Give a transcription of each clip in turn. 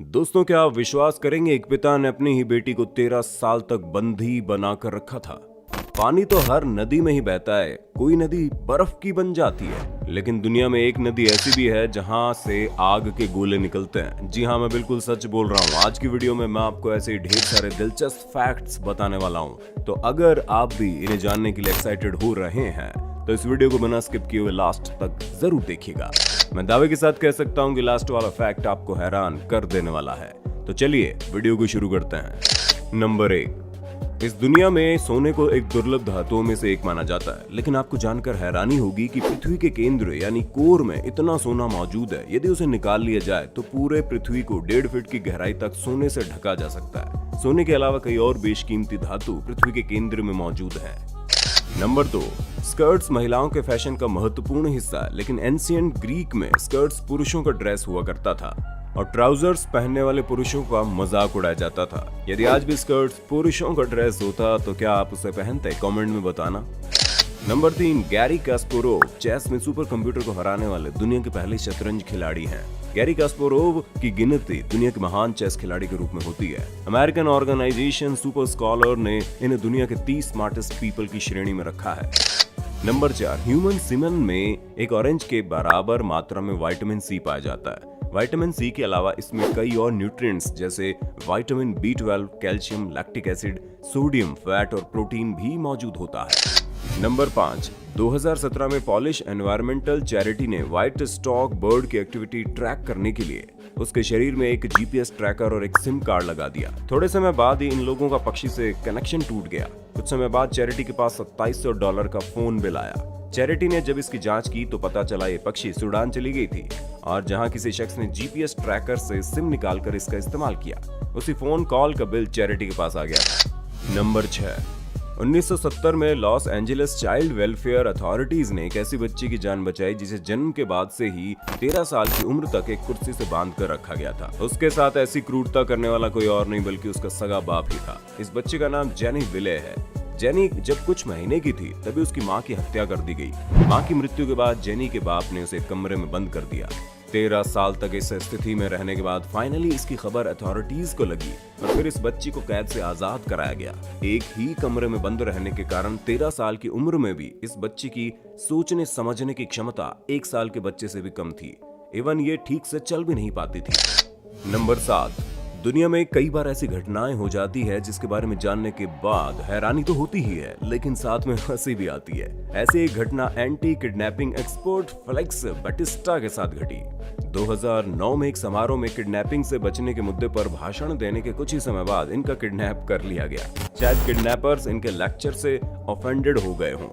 दोस्तों, क्या आप विश्वास करेंगे, एक पिता ने अपनी ही बेटी को 13 साल तक बंदी बनाकर रखा था। पानी तो हर नदी में ही बहता है, कोई नदी बर्फ की बन जाती है, लेकिन दुनिया में एक नदी ऐसी भी है जहां से आग के गोले निकलते हैं। जी हाँ, मैं बिल्कुल सच बोल रहा हूँ। आज की वीडियो में मैं आपको ऐसे ही ढेर सारे दिलचस्प फैक्ट्स बताने वाला हूँ। तो अगर आप भी इन्हें जानने के लिए एक्साइटेड हो रहे हैं तो इस वीडियो को बिना स्किप किए हुए लास्ट तक जरूर देखिएगा। मैं दावे के साथ कह सकता हूँ कि लास्ट वाला फैक्ट आपको हैरान कर देने वाला है। तो चलिए वीडियो को शुरू करते हैं। नंबर 1, इस दुनिया में सोने को एक दुर्लभ धातुओं में से एक माना जाता है, लेकिन आपको जानकर हैरानी होगी कि पृथ्वी के केंद्र यानी कोर में इतना सोना मौजूद है, यदि उसे निकाल लिया जाए तो पूरे पृथ्वी को 1.5 फीट की गहराई तक सोने से ढका जा सकता है। सोने के अलावा कई और बेशकीमती धातु पृथ्वी के केंद्र में मौजूद है। नंबर 2, स्कर्ट्स महिलाओं के फैशन का महत्वपूर्ण हिस्सा है, लेकिन एंशिएंट ग्रीक में स्कर्ट्स पुरुषों का ड्रेस हुआ करता था और ट्राउजर्स पहनने वाले पुरुषों का मजाक उड़ाया जाता था। यदि आज भी स्कर्ट्स पुरुषों का ड्रेस होता तो क्या आप उसे पहनते? कमेंट में बताना। नंबर 3, गैरी कास्पारोव चेस में सुपर कंप्यूटर को हराने वाले दुनिया के पहले शतरंज खिलाड़ी हैं। गैरी कास्पारोव की गिनती दुनिया के महान चेस खिलाड़ी के रूप में होती है। अमेरिकन ऑर्गेनाइजेशन सुपर स्कॉलर ने इन्हें दुनिया के 30 स्मार्टेस्ट पीपल की श्रेणी में रखा है। नंबर 4, ह्यूमन सीमेन में एक ऑरेंज के बराबर मात्रा में विटामिन सी पाया जाता है। विटामिन सी के अलावा इसमें कई और न्यूट्रिएंट्स जैसे vitamin B12, calcium, lactic acid, sodium, fat और प्रोटीन भी मौजूद होता है। नंबर 5, 2017 में पॉलिश एनवायरमेंटल चैरिटी ने व्हाइट स्टॉक बर्ड की एक्टिविटी ट्रैक करने के लिए उसके शरीर में एक GPS ट्रैकर और एक सिम कार्ड लगा दिया। थोड़े समय बाद ही इन लोगों का पक्षी से कनेक्शन टूट गया। कुछ समय बाद चैरिटी के पास $2700 का फोन बिल आया। चैरिटी ने जब इसकी जांच की तो पता चला ये पक्षी सूडान चली गई थी और जहां किसी शख्स ने GPS ट्रैकर से सिम निकालकर इसका इस्तेमाल किया, उसी फोन कॉल का बिल चैरिटी के पास आ गया था। नंबर 6, 1970 में Los Angeles child welfare authorities ने एक ऐसी बच्ची की जान बचाई जिसे जन्म के बाद से ही 13 साल की उम्र तक एक कुर्सी से बांध कर रखा गया था। उसके साथ ऐसी क्रूरता करने वाला कोई और नहीं बल्कि उसका सगा बाप ही था। इस बच्चे का नाम जेनी विले है। जेनी जब कुछ महीने की थी तभी उसकी मां की हत्या कर दी गई। मां की मृत्यु के बाद जेनी के बाप ने उसे कमरे में बंद कर दिया। 13 साल तक इस स्थिति में रहने के बाद फाइनली इसकी खबर अथॉरिटीज को लगी और फिर इस बच्ची को कैद से आजाद कराया गया। एक ही कमरे में बंद रहने के कारण 13 साल की उम्र में भी इस बच्ची की सोचने समझने की क्षमता 1 साल के बच्चे से भी कम थी। इवन ये ठीक से चल भी नहीं पाती थी। नंबर 7, दुनिया में कई बार ऐसी घटनाएं हो जाती है जिसके बारे में जानने के बाद हैरानी तो होती ही है, लेकिन साथ में हंसी भी आती है। ऐसी एक घटना anti kidnapping expert Felix Batista के साथ घटी। 2009 में एक समारोह में किडनैपिंग से बचने के मुद्दे पर भाषण देने के कुछ ही समय बाद इनका किडनैप कर लिया गया। शायद किडनैपर्स इनके लेक्चर से ऑफेंडेड हो गए हों।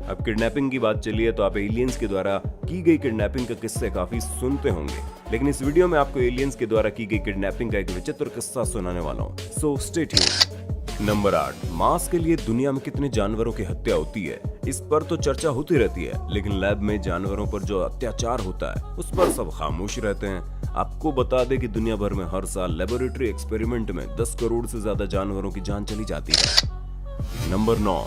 अब किडनैपिंग की बात चली है तो आप एलियंस के द्वारा की गई किडनैपिंग का किस्से काफी सुनते होंगे, लेकिन इस वीडियो में आपको एलियंस के द्वारा की गई किडनैपिंग का एक विचित्र किस्सा सुनाने वाला हूँ, सो स्टे ट्यून्ड। नंबर 8, मांस के लिए दुनिया में कितने जानवरों की हत्या होती है, इस पर तो चर्चा होती रहती है, लेकिन लैब में जानवरों पर जो अत्याचार होता है उस पर सब खामोश रहते हैं। आपको बता दें कि दुनिया भर में हर साल लेबोरेटरी एक्सपेरिमेंट में 10 करोड़ से ज्यादा जानवरों की जान चली जाती है। नंबर 9,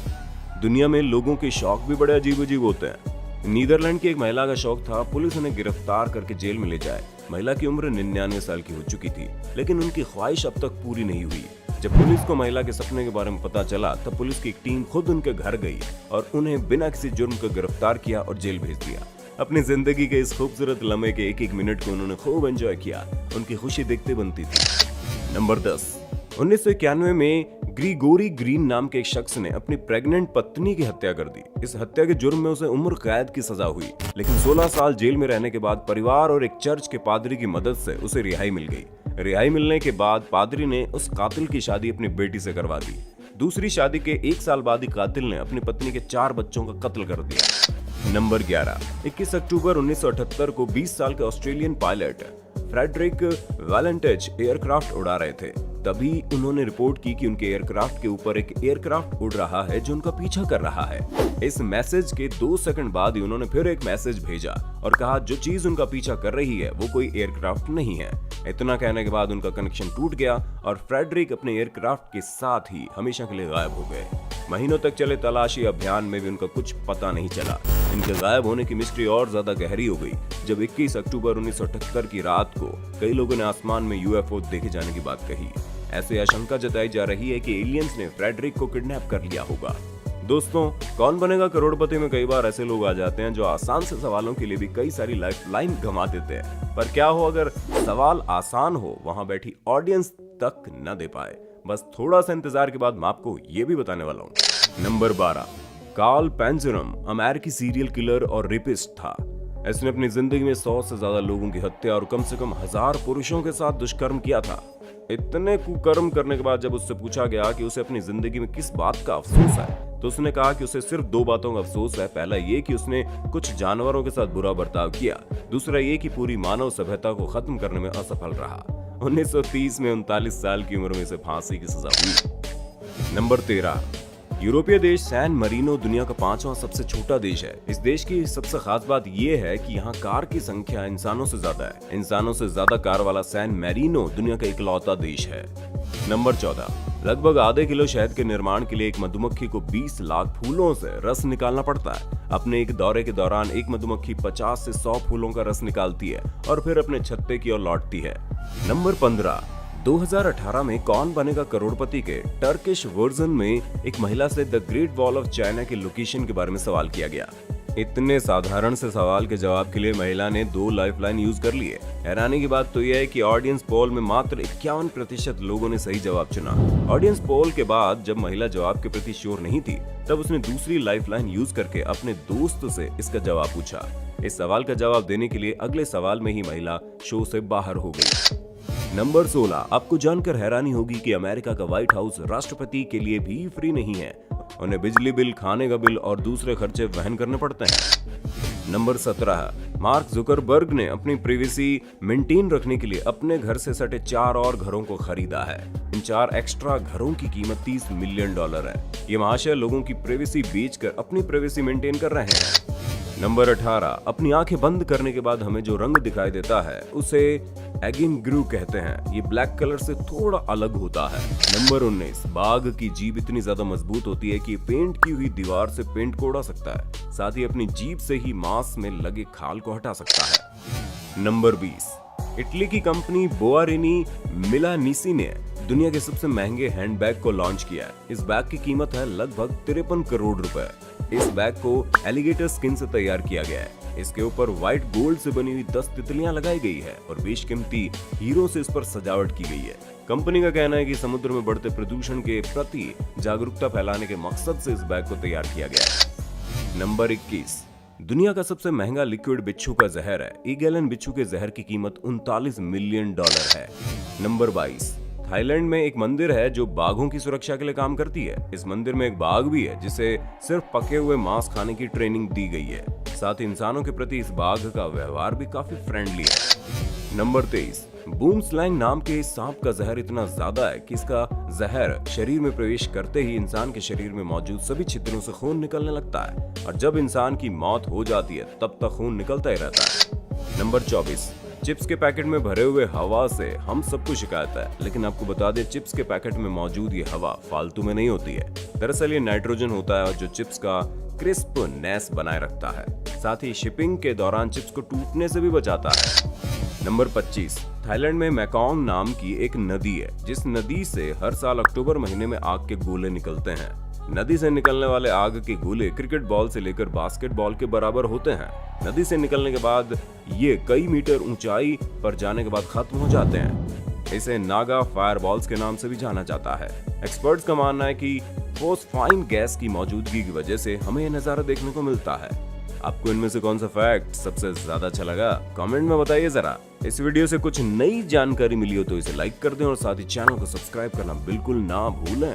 दुनिया में लोगों के शौक भी बड़े अजीब होते हैं। नीदरलैंड की एक महिला का शौक था पुलिस उन्हें गिरफ्तार करके जेल में ले जाए। महिला की उम्र 99 साल की हो चुकी थी, लेकिन उनकी ख्वाहिश अब तक पूरी नहीं हुई। जब पुलिस को महिला के सपने के बारे में पता चला तब पुलिस की एक टीम खुद उनके घर गई और उन्हें बिना किसी जुर्म को गिरफ्तार किया और जेल भेज दिया। अपनी जिंदगी के इस खूबसूरत लम्हे के एक मिनट को उन्होंने खूब एंजॉय किया। उनकी खुशी देखते बनती थी। नंबर 10, 1991 में ग्रिगोरी ग्रीन नाम के एक शख्स ने अपनी प्रेग्नेंट पत्नी की हत्या कर दी। इस हत्या के जुर्म में उसे उम्र कैद की सजा हुई, लेकिन 16 साल जेल में रहने के बाद परिवार और एक चर्च के पादरी की मदद से उसे रिहाई मिल गई। रिहाई मिलने के बाद पादरी ने उस कातिल की शादी अपनी बेटी से करवा दी। दूसरी शादी के 1 साल बाद ही कातिल ने अपनी पत्नी के 4 बच्चों का कत्ल कर दिया। नंबर 11, 21 अक्टूबर 1978 को 20 साल के ऑस्ट्रेलियन पायलट फ्रेडरिक वैलेंटेज एयरक्राफ्ट उड़ा रहे थे। तभी उन्होंने रिपोर्ट की कि उनके एयरक्राफ्ट के ऊपर एक एयरक्राफ्ट उड़ रहा है जो उनका पीछा कर रहा है। इस मैसेज के 2 सेकंड बाद ही उन्होंने फिर एक मैसेज भेजा और कहा जो चीज उनका पीछा कर रही है वो कोई एयरक्राफ्ट नहीं है। इतना कहने के बाद उनका कनेक्शन टूट गया और फ्रेडरिक अपने एयरक्राफ्ट के साथ ही हमेशा के लिए गायब हो गए। महीनों तक चले तलाशी अभियान में भी उनका कुछ पता नहीं चला। इनके गायब होने की मिस्ट्री और ज्यादा गहरी हो गई जब 21 अक्टूबर 1978 की रात को कई लोगों ने आसमान में यूएफओ देखे जाने की बात कही। ऐसे आशंका जताई जा रही है कि एलियंस ने फ्रेडरिक को किडनैप कर लिया होगा। दोस्तों, कौन बनेगा करोड़पति में कई बार ऐसे लोग आ जाते हैं जो आसान से सवालों के लिए भी कई सारी लाइफलाइन गंवा देते हैं। पर क्या हो अगर सवाल आसान हो, वहां बैठी ऑडियंस तक न दे पाए? बस थोड़ा सा इंतजार के बाद मैं आपको ये भी बताने वाला हूँ। नंबर 12, कार्ल पेंजरम अमेरिकी सीरियल किलर और रेपिस्ट था। इसने अपनी जिंदगी में 100 से ज्यादा लोगों की हत्या और कम से कम 1000 पुरुषों के साथ दुष्कर्म किया था। इतने कुकर्म करने के बाद जब उससे पूछा गया कि उसे अपनी जिंदगी में किस बात का अफसोस है, तो उसने कहा कि उसे सिर्फ 2 बातों का अफसोस है। पहला ये कि उसने कुछ जानवरों के साथ बुरा बर्ताव किया, दूसरा ये कि पूरी मानव सभ्यता को खत्म करने में असफल रहा। 1930 में 39 साल की उम्र में इसे फांसी की सजा हुई। नंबर 13, यूरोपीय देश सैन मरीनो दुनिया का 5वां सबसे छोटा देश है। इस देश की सबसे खास बात यह है कि यहाँ कार की संख्या इंसानों से ज्यादा है। इंसानों से ज्यादा कार वाला सैन मैरिनो दुनिया का इकलौता देश है। नंबर 14, लगभग आधे किलो शहद के निर्माण के लिए एक मधुमक्खी को 20 लाख फूलों से रस निकालना पड़ता है। अपने एक दौरे के दौरान एक मधुमक्खी 50 से 100 फूलों का रस निकालती है और फिर अपने छत्ते की ओर लौटती है। नंबर 15, 2018 में कौन बनेगा करोड़पति के टर्किश वर्जन में एक महिला से the great wall of China के लोकेशन के बारे में सवाल किया गया। इतने साधारण से सवाल के जवाब के लिए महिला ने 2 लाइफलाइन यूज कर लिए। हैरानी की बात तो यह है कि ऑडियंस पोल में मात्र 51% लोगों ने सही जवाब चुना। ऑडियंस पोल के बाद जब महिला जवाब के प्रति श्योर नहीं थी, तब उसने दूसरी लाइफलाइन यूज करके अपने दोस्त से इसका जवाब पूछा। इस सवाल का जवाब देने के लिए अगले सवाल में ही महिला शो से बाहर हो गई। नंबर 16, आपको जानकर हैरानी होगी कि अमेरिका का व्हाइट हाउस राष्ट्रपति के लिए भी फ्री नहीं है। उन्हें बिजली बिल, खाने का बिल और दूसरे खर्चे वहन करने पड़ते हैं। नंबर 17, मार्क जुकरबर्ग ने अपनी प्राइवेसी मेंटेन रखने के लिए अपने घर से सटे 4 और घरों को खरीदा है। इन 4 एक्स्ट्रा घरों की कीमत $30 मिलियन है। ये महाशय लोगों की प्राइवेसी बेचकर अपनी प्राइवेसी मेंटेन कर रहे हैं। नंबर 18, अपनी आंखें बंद करने के बाद हमें जो रंग दिखाई देता है उसे एगिन ग्रू कहते हैं। ये ब्लैक कलर से थोड़ा अलग होता है। नंबर 19, बाघ की जीभ इतनी ज्यादा मजबूत होती है कि पेंट की हुई दीवार से पेंट को उड़ा सकता है, साथ ही अपनी जीभ से ही मांस में लगे खाल को हटा सकता है। नंबर 20, इटली की कंपनी बोआरिनी मिलानीसी ने दुनिया के सबसे महंगे हैंडबैग को लॉन्च किया है। इस बैग की कीमत है लगभग 53 करोड़ रुपए। इस बैग को एलिगेटर स्किन से तैयार किया गया है। इसके ऊपर व्हाइट गोल्ड से बनी हुई 10 तितलियां लगाई गई है और बेशकीमती हीरो से इस पर सजावट की गई है। कंपनी का कहना है कि समुद्र में बढ़ते प्रदूषण के प्रति जागरूकता फैलाने के मकसद से इस बैग को तैयार किया गया है। नंबर 21, दुनिया का सबसे महंगा लिक्विड बिच्छू का जहर है। 1 गैलन बिच्छू के जहर की कीमत $39 मिलियन है। नंबर 22, थाईलैंड में एक मंदिर है जो बाघों की सुरक्षा के लिए काम करती है। इस मंदिर में एक बाघ भी है जिसे सिर्फ पके हुए मांस खाने की ट्रेनिंग दी गई है। साथ ही इंसानों के प्रति इस बाघ का व्यवहार भी काफी फ्रेंडली है। नंबर 23, बूम स्लैंग नाम के इस सांप का जहर इतना ज्यादा है कि इसका जहर शरीर में प्रवेश करते ही इंसान के शरीर में मौजूद सभी छिद्रों से खून निकलने लगता है और जब इंसान की मौत हो जाती है तब तक खून निकलता ही रहता है। नंबर 24, चिप्स के पैकेट में भरे हुए हवा से हम सबको शिकायत है, लेकिन आपको बता दें चिप्स के पैकेट में मौजूद ये हवा फालतू में नहीं होती है। दरअसल ये नाइट्रोजन होता है और जो चिप्स का क्रिस्पनेस बनाए रखता है, साथ ही शिपिंग के दौरान चिप्स को टूटने से भी बचाता है। नंबर 25, थाईलैंड में मैकोंग नाम की एक नदी है जिस नदी से हर साल अक्टूबर महीने में आग के गोले निकलते हैं। नदी से निकलने वाले आग के गोले क्रिकेट बॉल से लेकर बास्केटबॉल के बराबर होते हैं। नदी से निकलने के बाद ये कई मीटर ऊंचाई पर जाने के बाद खत्म हो जाते हैं। इसे नागा फायरबॉल्स के नाम से भी जाना जाता है। एक्सपर्ट्स का मानना है कि फोस्फाइन गैस की मौजूदगी की वजह से हमें यह नजारा देखने को मिलता है। आपको इनमें से कौन सा फैक्ट सबसे ज्यादा अच्छा लगा, कमेंट में बताइए जरा। इस वीडियो से कुछ नई जानकारी मिली हो तो इसे लाइक कर दें और साथ ही चैनल को सब्सक्राइब करना बिल्कुल ना भूलें।